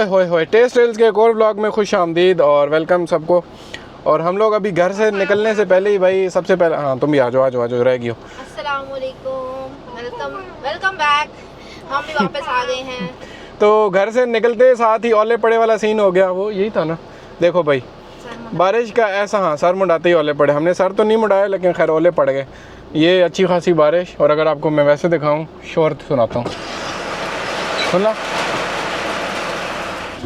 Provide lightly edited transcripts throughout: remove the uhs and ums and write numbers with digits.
होए test reels के एक और व्लॉग में खुश आमदीद और वेलकम सबको। और हम लोग अभी घर से निकलने से पहले ही भाई सबसे पहले, हाँ तुम भी आ जाओ रह गई हो। अस्सलाम वालेकुम, वेलकम बैक। हम भी वापस आ गए हैं। तो घर से निकलते साथ ही ओले पड़े वाला सीन हो गया, वो यही था ना। देखो भाई बारिश का ऐसा, हाँ सर मुड़ाते ही ओले पड़े। हमने सर तो नहीं मुड़ाया लेकिन खैर ओले पड़ गए। ये अच्छी खासी बारिश। और अगर आपको मैं वैसे दिखाऊं, शोर सुनाता हूँ, सुनना।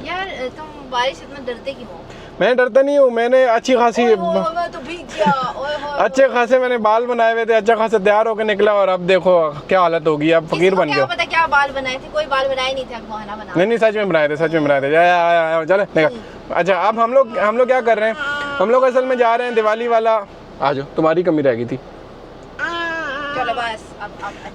यार तुम बारिश इतना डरते क्यों हो? मैं डरता नहीं हूँ, मैंने अच्छी खासी मैं तो भीग गया। अच्छे खासे मैंने बाल बनाए हुए थे, अच्छा खासा तैयार होकर निकला और अब देखो क्या हालत होगी। अब फकीर बन गया। पता क्या बाल बनाए थे? कोई बाल बनाए नहीं थे, बहाना बना। नहीं सच में बनाए थे, चले देखा। अच्छा अब हम लोग क्या कर रहे हैं, हम लोग असल में जा रहे हैं दिवाली वाला। आ जाओ, तुम्हारी कमी रह गई थी। चलो बस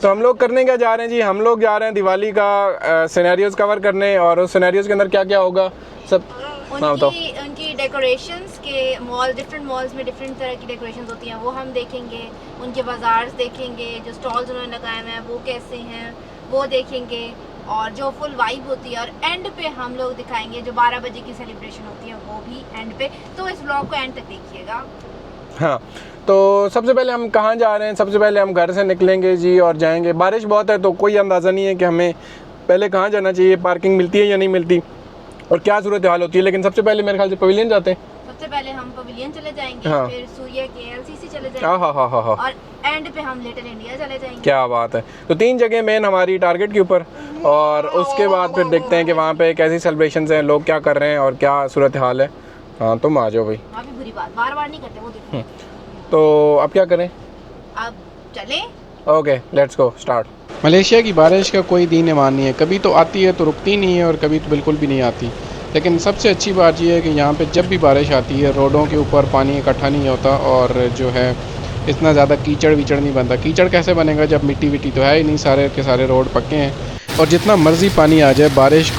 तो हम लोग करने क्या जा रहे हैं जी, हम लोग जा रहे हैं दिवाली का सिनेरियोज कवर करने। और उस सिनेरियोज के अंदर क्या क्या होगा सब उनकी डेकोरेशंस के मॉल, डिफरेंट मॉल्स में डिफरेंट तरह की डेकोरेशंस होती हैं, वो हम देखेंगे। उनके बाजार्स देखेंगे, जो स्टॉल्स उन्होंने लगाए हुए हैं वो कैसे हैं वो देखेंगे। और जो फुल वाइब होती है, और एंड पे हम लोग दिखाएंगे जो 12 बजे की सेलिब्रेशन होती है वो भी एंड पे। तो इस व्लॉग को एंड तक देखिएगा। हाँ, तो सबसे पहले हम कहाँ जा रहे हैं। सबसे पहले हम घर से निकलेंगे जी और जाएंगे। बारिश बहुत है तो कोई अंदाज़ा नहीं है कि हमें पहले कहाँ जाना चाहिए, पार्किंग मिलती है या नहीं मिलती और क्या सूरत हाल होती है। लेकिन सबसे पहले मेरे ख्याल से पवेलियन जाते हैं। सबसे पहले हम पवेलियन चले जाएंगे, हाँ। फिर सूर्य के एलसीसी चले जाएंगे। हाँ। और एंड पे हम लिटिल इंडिया चले जाएंगे। क्या बात है। तो 3 जगह मेन हमारी टारगेट के ऊपर, और उसके बाद फिर देखते हैं कि वहाँ पे कैसी सेलिब्रेशन हैं, लोग क्या कर रहे हैं और क्या सूरत हाल है। हाँ तुम आ जाओ भाई। काफी बुरी बात, बार नहीं करते वो देखो। तो अब क्या करें, अब चलें। Okay let's go start. Malaysia की बारिश का कोई दीन ईमान नहीं है, कभी तो आती है तो रुकती नहीं है और कभी तो बिल्कुल भी नहीं आती। लेकिन सबसे अच्छी बात यह है कि यहाँ पे जब भी बारिश आती है रोडों के ऊपर पानी इकट्ठा नहीं होता और जो है इतना ज़्यादा कीचड़ वीचड़ नहीं बनता। कीचड़ कैसे बनेगा जब मिट्टी विट्टी तो है ही नहीं, सारे के सारे रोड पक्के हैं। और जितना मर्ज़ी पानी आ जाए, बारिश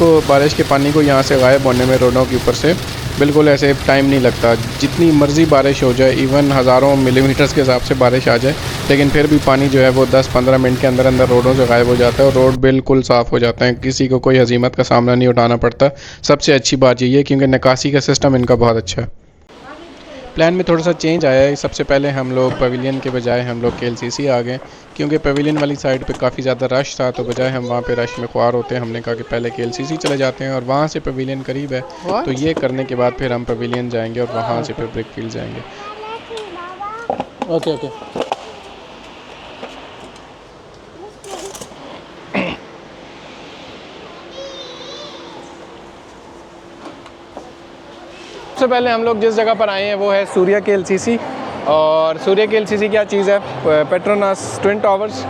के पानी को यहाँ से गायब होने में रोडों के ऊपर से बिल्कुल ऐसे टाइम नहीं लगता। जितनी मर्ज़ी बारिश हो जाए, इवन हज़ारों मिलीमीटर्स के हिसाब से बारिश आ जाए, लेकिन फिर भी पानी जो है वो 10-15 मिनट के अंदर अंदर रोडों से गायब हो जाता है और रोड बिल्कुल साफ़ हो जाते हैं। किसी को कोई हज़ीमत का सामना नहीं उठाना पड़ता। सबसे अच्छी बात यही है क्योंकि निकासी का सिस्टम इनका बहुत अच्छा है। प्लान में थोड़ा सा चेंज आया है। सबसे पहले हम लोग पवेलियन के बजाय हम लोग KLCC आ गए क्योंकि पवेलियन वाली साइड पे काफ़ी ज़्यादा रश था। तो बजाय हम वहाँ पे रश में ख्वार होते हैं, हमने कहा कि पहले KLCC चले जाते हैं और वहाँ से पवेलियन करीब है। तो ये करने के बाद फिर हम पवेलियन जाएंगे और वहाँ से फिर ब्रिकफील्ड जाएंगे। ओके सबसे पहले हम लोग जिस जगह पर आए हैं वो है सूर्य KLCC। और सूर्य KLCC क्या चीज़ है, पेट्रोनास ट्विन टावर्स।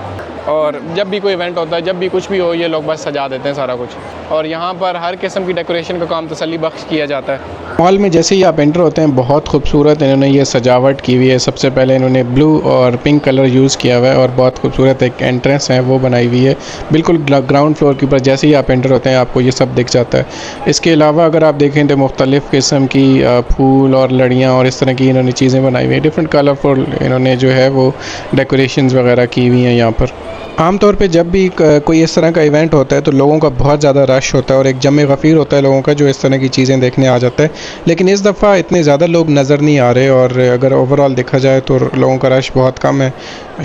और जब भी कोई इवेंट होता है, जब भी कुछ भी हो, ये लोग बस सजा देते हैं सारा कुछ। और यहाँ पर हर किस्म की डेकोरेशन का काम तसल्ली बख्श किया जाता है। मॉल में जैसे ही आप एंटर होते हैं बहुत खूबसूरत इन्होंने ये सजावट की हुई है। सबसे पहले इन्होंने ब्लू और पिंक कलर यूज़ किया हुआ है और बहुत खूबसूरत एक एंट्रेंस है वो बनाई हुई है। बिल्कुल ग्राउंड फ्लोर के ऊपर जैसे ही आप एंटर होते हैं आपको ये सब दिख जाता है। इसके अलावा अगर आप देखें तो मुख्तलिफ़ किस्म की फूल और लड़ियाँ और इस तरह की इन्होंने चीज़ें बनाई हुई हैं। डिफरेंट कलरफुल इन्होंने जो है वो डेकोरेशंस वगैरह की हुई हैं यहाँ पर। आमतौर पे जब भी कोई इस तरह का इवेंट होता है तो लोगों का बहुत ज़्यादा रश होता है और एक जमे गफ़ीर होता है लोगों का जो इस तरह की चीज़ें देखने आ जाता है। लेकिन इस दफ़ा इतने ज़्यादा लोग नज़र नहीं आ रहे और अगर ओवरऑल देखा जाए तो लोगों का रश बहुत कम है।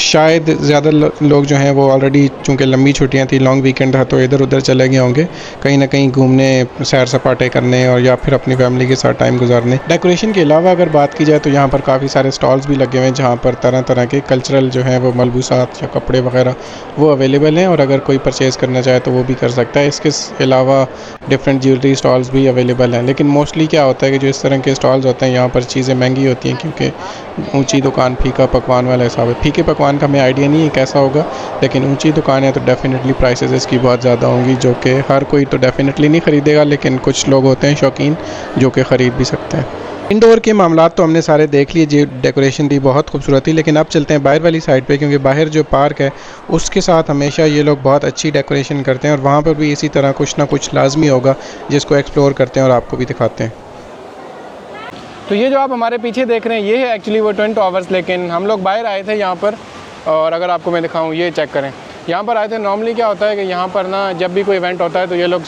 शायद ज़्यादा लोग जो हैं वो ऑलरेडी चूँकि लंबी छुट्टियाँ थी, लॉन्ग वीकेंड था, तो इधर उधर चले गए होंगे कहीं ना कहीं घूमने, सैर सपाटे करने और या फिर अपनी फैमिली के साथ टाइम गुजारने। डेकोरेशन के अलावा अगर बात की जाए तो यहाँ पर काफ़ी सारे स्टॉल्स भी लगे हुए हैं जहाँ पर तरह तरह के कल्चरल जो हैं वो मलबूसात या कपड़े वगैरह वो अवेलेबल हैं और अगर कोई परचेज़ करना चाहे तो वो भी कर सकता है। इसके अलावा डिफरेंट ज्वेलरी स्टॉल्स भी अवेलेबल हैं। लेकिन मोस्टली क्या होता है कि जो इस तरह के स्टॉल्स होते हैं यहाँ पर चीज़ें महंगी होती हैं क्योंकि ऊंची दुकान फीका पकवान वाला हिसाब है। फीके पकवान का हमें आइडिया नहीं है कैसा होगा, लेकिन ऊंची दुकान है तो डेफिनेटली प्राइसेस इसकी बहुत ज़्यादा होंगी, जो कि हर कोई तो डेफिनेटली नहीं ख़रीदेगा, लेकिन कुछ लोग होते हैं शौकीन जो कि ख़रीद भी सकते हैं। इंडोर के मामलात तो हमने सारे देख लिए, जो डेकोरेशन भी बहुत खूबसूरत थी। लेकिन अब चलते हैं बाहर वाली साइड पे क्योंकि बाहर जो पार्क है उसके साथ हमेशा ये लोग बहुत अच्छी डेकोरेशन करते हैं और वहाँ पर भी इसी तरह कुछ ना कुछ लाजमी होगा जिसको एक्सप्लोर करते हैं और आपको भी दिखाते हैं। तो ये जो आप हमारे पीछे देख रहे हैं ये है एक्चुअली वो ट्विन टावर्स, लेकिन हम लोग बाहर आए थे यहाँ पर। और अगर आपको मैं दिखाऊँ, ये चेक करें, यहाँ पर आए थे। नॉर्मली क्या होता है कि यहाँ पर ना जब भी कोई इवेंट होता है तो ये लोग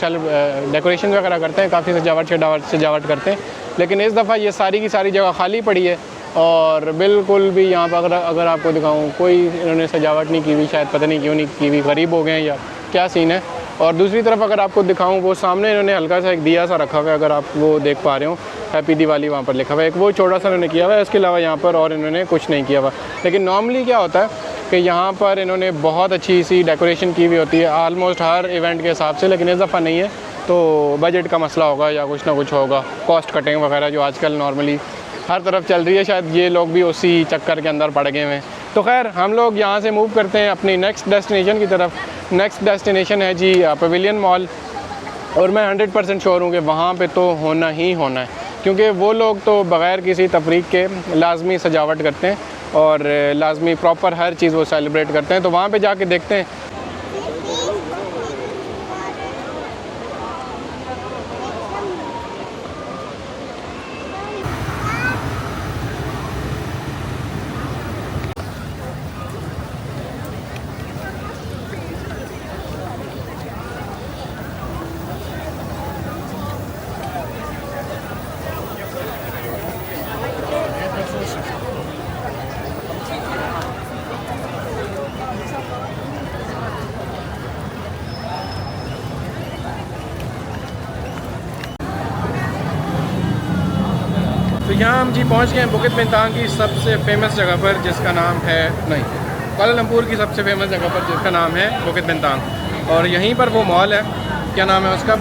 डेकोरेशन वगैरह करते हैं, काफ़ी सजावट करते हैं। लेकिन इस दफ़ा ये सारी की सारी जगह खाली पड़ी है और बिल्कुल भी यहाँ पर अगर आपको दिखाऊँ कोई इन्होंने सजावट नहीं की हुई, शायद पता नहीं क्यों नहीं की हुई, गरीब हो गए हैं या क्या सीन है। और दूसरी तरफ अगर आपको दिखाऊँ, वो सामने इन्होंने हल्का सा एक दिया सा रखा हुआ है, अगर आप वो देख पा रहे हो, हैप्पी दिवाली वहाँ पर लिखा हुआ है, एक वो छोटा सा इन्होंने किया हुआ है। इसके अलावा यहाँ पर और इन्होंने कुछ नहीं किया हुआ। लेकिन नॉर्मली क्या होता है कि यहाँ पर इन्होंने बहुत अच्छी सी डेकोरेशन की हुई होती है आलमोस्ट हर इवेंट के हिसाब से, लेकिन इस दफ़ा नहीं है। तो बजट का मसला होगा या कुछ ना कुछ होगा, कॉस्ट कटिंग वगैरह जो आजकल नॉर्मली हर तरफ चल रही है, शायद ये लोग भी उसी चक्कर के अंदर पड़ गए हैं। तो खैर हम लोग यहाँ से मूव करते हैं अपनी नेक्स्ट डेस्टिनेशन की तरफ। नेक्स्ट डेस्टिनेशन है जी पवेलियन मॉल, और मैं 100% श्योर हूँ कि वहाँ पे तो होना ही होना है, क्योंकि वो लोग तो बग़ैर किसी तफरीक के लाजमी सजावट करते हैं और लाजमी प्रॉपर हर चीज़ वो सेलिब्रेट करते हैं। तो वहाँ पे जाके देखते हैं। तो यहाँ हम जी पहुँच गए हैं बुकित बिंतांग की सबसे फेमस जगह पर, जिसका नाम है कुआलालंपुर की सबसे फेमस जगह पर जिसका नाम है बुकित बिंतांग। और यहीं पर वो मॉल है, क्या नाम है उसका,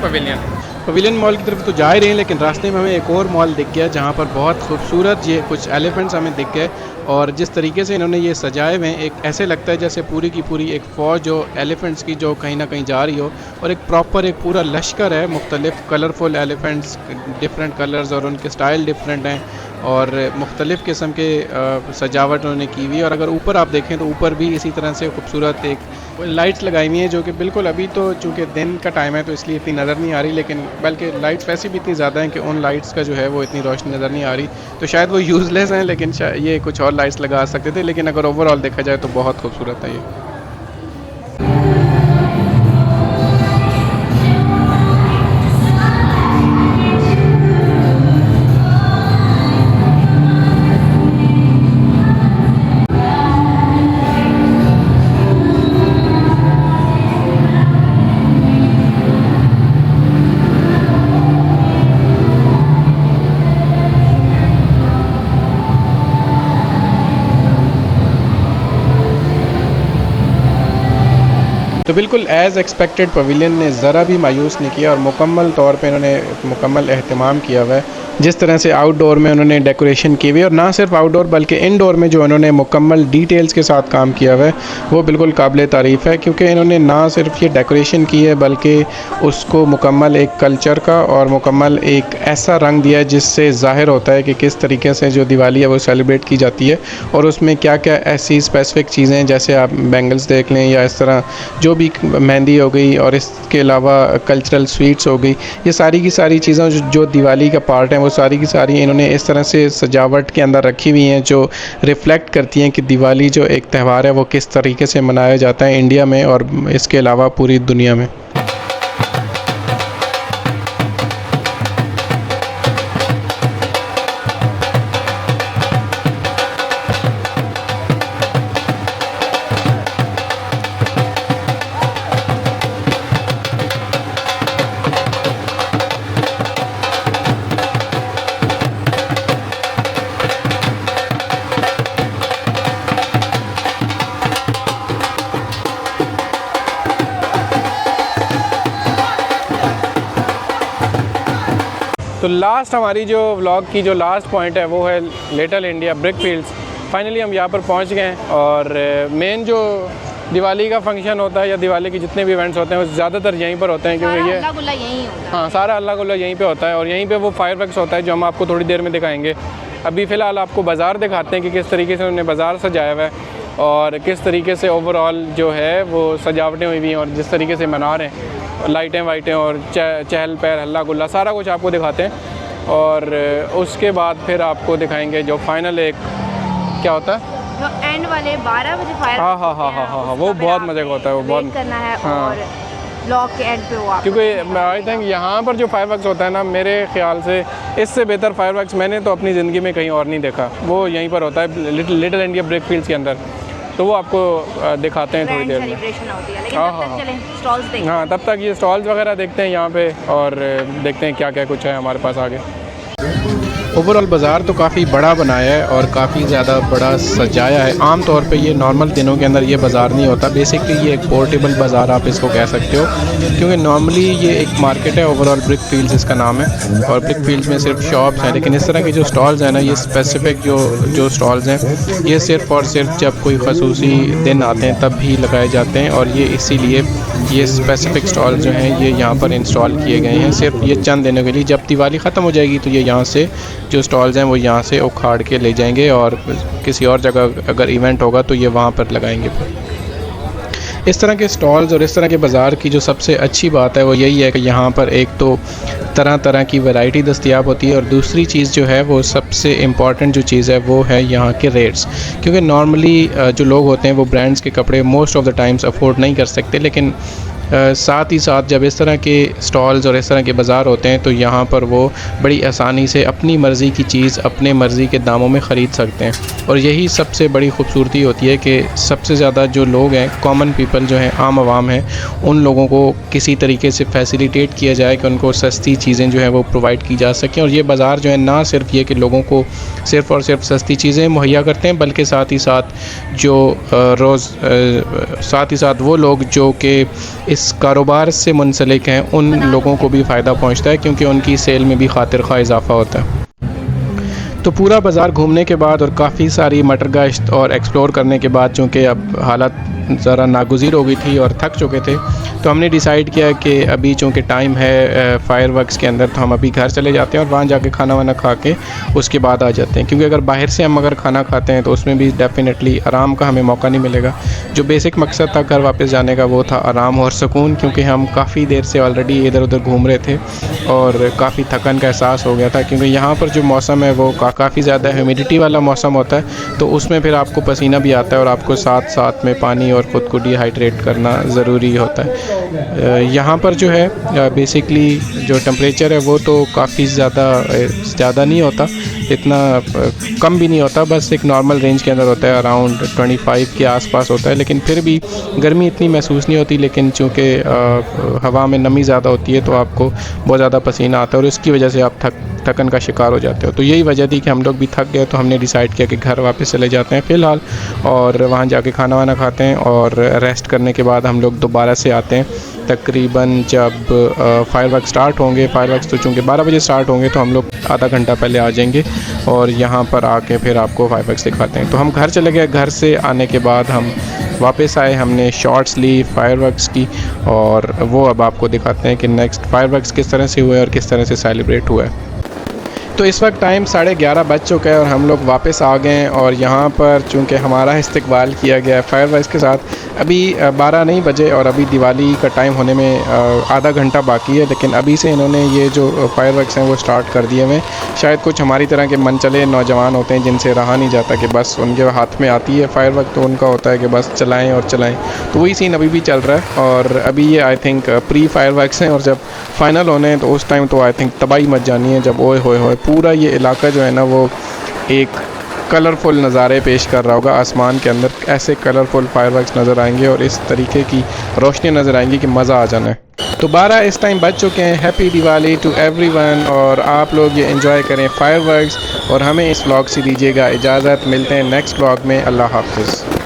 पवेलियन मॉल की तरफ तो जा ही रहे हैं, लेकिन रास्ते में हमें एक और मॉल दिख गया जहाँ पर बहुत खूबसूरत ये कुछ एलिफेंट्स हमें दिख गए। और जिस तरीके से इन्होंने ये सजाए हुए हैं, एक ऐसे लगता है जैसे पूरी की पूरी एक फ़ौज जो एलिफेंट्स की जो कहीं ना कहीं जा रही हो, और एक प्रॉपर एक पूरा लश्कर है, मुख्तलिफ़ कलरफुल एलिफेंट्स, डिफरेंट कलर्स और उनके स्टाइल डिफरेंट हैं और मुख्तलिफ़ किस्म के सजावट उन्होंने की हुई है। और अगर ऊपर आप देखें तो ऊपर भी इसी तरह से खूबसूरत एक लाइट्स लगाई हुई हैं, जो कि बिल्कुल अभी तो चूँकि दिन का टाइम है तो इसलिए इतनी नज़र नहीं आ रही, लेकिन बल्कि लाइट्स वैसे भी इतनी ज़्यादा हैं कि उन लाइट्स का जो है वो इतनी रोशनी नज़र नहीं आ रही। तो शायद वो यूज़लेस हैं, लेकिन ये कुछ और लाइट्स लगा सकते थे, लेकिन अगर ओवरऑल देखा जाए तो बहुत खूबसूरत है ये। तो बिल्कुल एज़ एक्सपेक्टेड पवेलियन ने ज़रा भी मायूस नहीं किया और मुकम्मल तौर पे इन्होंने मुकम्मल एहतमाम किया हुआ है। जिस तरह से आउटडोर में उन्होंने डेकोरेशन की हुई है, और ना सिर्फ आउटडोर बल्कि इनडोर में जो इन्होंने मुकम्मल डिटेल्स के साथ काम किया हुआ है वो बिल्कुल काबिल तारीफ़ है, क्योंकि इन्होंने ना सिर्फ ये डेकोरेशन की है बल्कि उसको मुकम्मल एक कल्चर का और मुकम्मल एक ऐसा रंग दिया है जिससे ज़ाहिर होता है कि किस तरीके से जो दिवाली है वो सेलिब्रेट की जाती है, और उसमें क्या क्या ऐसी स्पेसिफ़िक चीज़ें, जैसे आप बैंगल्स देख लें या इस तरह जो भी मेहंदी हो गई और इसके अलावा कल्चरल स्वीट्स हो गई, ये सारी की सारी चीज़ें जो दिवाली का पार्ट है वो सारी की सारी इन्होंने इस तरह से सजावट के अंदर रखी हुई हैं जो रिफ़्लेक्ट करती हैं कि दिवाली जो एक त्यौहार है वो किस तरीके से मनाया जाता है इंडिया में और इसके अलावा पूरी दुनिया में। तो लास्ट हमारी जो व्लॉग की जो लास्ट पॉइंट है वो है little India brick fields. Finally हम यहाँ पर पहुँच गए हैं और मेन जो दिवाली का फंक्शन होता है या दिवाली के जितने भी इवेंट्स होते हैं वो ज़्यादातर यहीं पर होते हैं, क्योंकि ये हाँ सारा अल्लाह गुल्ला यहीं पे होता है और यहीं पे वो फायरवर्क्स होता है जो हम आपको थोड़ी देर में दिखाएंगे। अभी फ़िलहाल आपको बाज़ार दिखाते हैं कि किस तरीके से उन्होंने बाज़ार सजाया हुआ है और किस तरीके से ओवरऑल जो है वो सजावटें हुई हुई हैं और जिस तरीके से मना रहे हैं, लाइटें वाइटें और चहल पहल हल्ला गुल्ला सारा कुछ आपको दिखाते हैं। और उसके बाद फिर आपको दिखाएंगे जो फाइनल एक क्या होता है जो एंड वाले 12 बजे फायर हाँ हाँ हाँ हाँ हाँ, वो बहुत मज़े का होता है, वो बहुत करना है। हाँ। और ब्लॉक के एंड पे वो आप, क्योंकि आई थिंक यहाँ पर जो फायरवर्क्स होता है ना, मेरे ख्याल से इससे बेहतर फायरवर्क्स मैंने तो अपनी ज़िंदगी में कहीं और नहीं देखा। वो यहीं पर होता है लिटिल इंडिया ब्रिक फील्ड्स के अंदर, तो वो आपको दिखाते हैं थोड़ी देर में। सेलिब्रेशन होती है, लेकिन हाँ, तब हाँ, तक चलें स्टॉल्स देखते हैं। हाँ, तब तक ये स्टॉल्स वगैरह देखते हैं यहाँ पे और देखते हैं क्या क्या कुछ है हमारे पास आगे। ओवरऑल बाज़ार तो काफ़ी बड़ा बनाया है और काफ़ी ज़्यादा बड़ा सजाया है। आम तौर पे ये नॉर्मल दिनों के अंदर ये बाज़ार नहीं होता। बेसिकली ये एक पोर्टेबल बाज़ार आप इसको कह सकते हो, क्योंकि नॉर्मली ये एक मार्केट है। ओवरऑल ब्रिक फील्ड्स इसका नाम है और ब्रिक फील्ड्स में सिर्फ शॉप्स हैं, लेकिन इस तरह के जो स्टॉल्स हैं ना, ये स्पेसिफ़िक जो स्टॉल्स हैं ये सिर्फ़ और सिर्फ जब कोई खसूसी दिन आते हैं तब भी लगाए जाते हैं। और ये इसीलिए ये स्पेसिफ़िक स्टॉल्स जो हैं ये यहाँ पर इंस्टॉल किए गए हैं सिर्फ ये चंद दिनों के लिए। जब दिवाली ख़त्म हो जाएगी तो ये यहाँ से जो स्टॉल्स हैं वो यहाँ से उखाड़ के ले जाएंगे और किसी और जगह अगर इवेंट होगा तो ये वहाँ पर लगाएंगे। इस तरह के स्टॉल्स और इस तरह के बाज़ार की जो सबसे अच्छी बात है वो यही है कि यहाँ पर एक तो तरह तरह की वैरायटी दस्तयाब होती है और दूसरी चीज़ जो है वो सबसे इम्पॉर्टेंट जो चीज़ है वो है यहाँ के रेट्स। क्योंकि नॉर्मली जो लोग होते हैं वो ब्रांड्स के कपड़े most of the times afford नहीं कर सकते, लेकिन साथ ही साथ जब इस तरह के स्टॉल्स और इस तरह के बाज़ार होते हैं तो यहाँ पर वो बड़ी आसानी से अपनी मर्ज़ी की चीज़ अपने मर्ज़ी के दामों में ख़रीद सकते हैं। और यही सबसे बड़ी खूबसूरती होती है कि सबसे ज़्यादा जो लोग हैं, कॉमन पीपल जो हैं, आम आवाम हैं, उन लोगों को किसी तरीके से फैसिलिटेट किया जाए कि उनको सस्ती चीज़ें जो है वो प्रोवाइड की जा सकें। और ये बाज़ार जो है ना सिर्फ ये कि लोगों को सिर्फ़ और सिर्फ सस्ती चीज़ें मुहैया करते हैं, बल्कि साथ ही साथ वो लोग जो कि इस कारोबार से मुंसलिक हैं उन लोगों को भी फ़ायदा पहुंचता है, क्योंकि उनकी सेल में भी खातिर खा इजाफ़ा होता है। तो पूरा बाज़ार घूमने के बाद और काफ़ी सारी मटर गश्त और एक्सप्लोर करने के बाद, चूँकि अब हालत ज़रा नागुज़ीर हो गई थी और थक चुके थे, तो हमने डिसाइड किया कि अभी चूँकि टाइम है फायरवर्क्स के अंदर, तो हम अभी घर चले जाते हैं और वहाँ जाके खाना वाना खा के उसके बाद आ जाते हैं। क्योंकि अगर बाहर से हम अगर खाना खाते हैं तो उसमें भी डेफ़िनेटली आराम का हमें मौका नहीं मिलेगा। जो बेसिक मकसद था घर वापस जाने का वो था आराम और सुकून, क्योंकि हम काफ़ी देर से ऑलरेडी इधर उधर घूम रहे थे और काफ़ी थकन का एहसास हो गया था। क्योंकि यहाँ पर जो मौसम है वो काफ़ी ज़्यादा ह्यूमिडिटी वाला मौसम होता है, तो उसमें फिर आपको पसीना भी आता है और आपको साथ साथ में पानी और ख़ुद को डिहाइड्रेट करना ज़रूरी होता है। यहाँ पर जो है बेसिकली जो टेम्परेचर है वो तो काफ़ी ज़्यादा नहीं होता, इतना कम भी नहीं होता, बस एक नॉर्मल रेंज के अंदर होता है, अराउंड 25 के आसपास होता है। लेकिन फिर भी गर्मी इतनी महसूस नहीं होती, लेकिन चूँकि हवा में नमी ज़्यादा होती है तो आपको बहुत ज़्यादा पसीना आता है और इसकी वजह से आप थकन का शिकार हो जाते हो। तो यही वजह थी कि हम लोग भी थक गए, तो हमने डिसाइड किया कि घर वापस चले जाते हैं फ़िलहाल और वहाँ जाके खाना वाना खाते हैं और रेस्ट करने के बाद हम लोग दोबारा से आते हैं। तकरीबन जब फायरवर्क्स स्टार्ट होंगे, फायरवर्क्स तो चूँकि 12 बजे स्टार्ट होंगे, तो हम लोग आधा घंटा पहले आ जाएंगे और यहाँ पर आके फिर आपको फायरवर्क्स दिखाते हैं। तो हम घर चले गए, घर से आने के बाद हम वापस आए, हमने शॉट्स ली फायरवर्क्स की और वो अब आपको दिखाते हैं कि नेक्स्ट फायरवर्क्स किस तरह से हुए और किस तरह से सेलिब्रेट हुआ है। तो इस वक्त टाइम 11:30 बज चुका है और हम लोग वापस आ गए हैं और यहाँ पर चूँकि हमारा इस्तकबाल किया गया है फायरवर्क्स के साथ। अभी 12 नहीं बजे और अभी दिवाली का टाइम होने में आधा घंटा बाकी है, लेकिन अभी से इन्होंने ये जो फायरवर्क्स हैं वो स्टार्ट कर दिए हुए। शायद कुछ हमारी तरह के मनचले नौजवान होते हैं जिनसे रहा नहीं जाता कि बस उनके हाथ में आती है फायरवर्क तो उनका होता है कि बस चलाएँ और चलाएँ। तो वही सीन अभी भी चल रहा है और अभी ये आई थिंक प्री फायरवर्क्स हैं और जब फाइनल होने हैं तो उस टाइम तो आई थिंक तबाही मच जानी है, जब ओए होए पूरा ये इलाका जो है ना वो एक कलरफुल नज़ारे पेश कर रहा होगा। आसमान के अंदर ऐसे कलरफुल फायरवर्क्स नज़र आएंगे और इस तरीके की रोशनी नज़र आएंगी कि मज़ा आ जाना है। तो 12 इस टाइम बज चुके हैं। हैप्पी दिवाली टू एवरीवन और आप लोग ये एंजॉय करें फायरवर्क्स और हमें इस व्लॉग से दीजिएगा इजाज़त। मिलते हैं नेक्स्ट व्लॉग में। अल्लाह हाफ़िज़।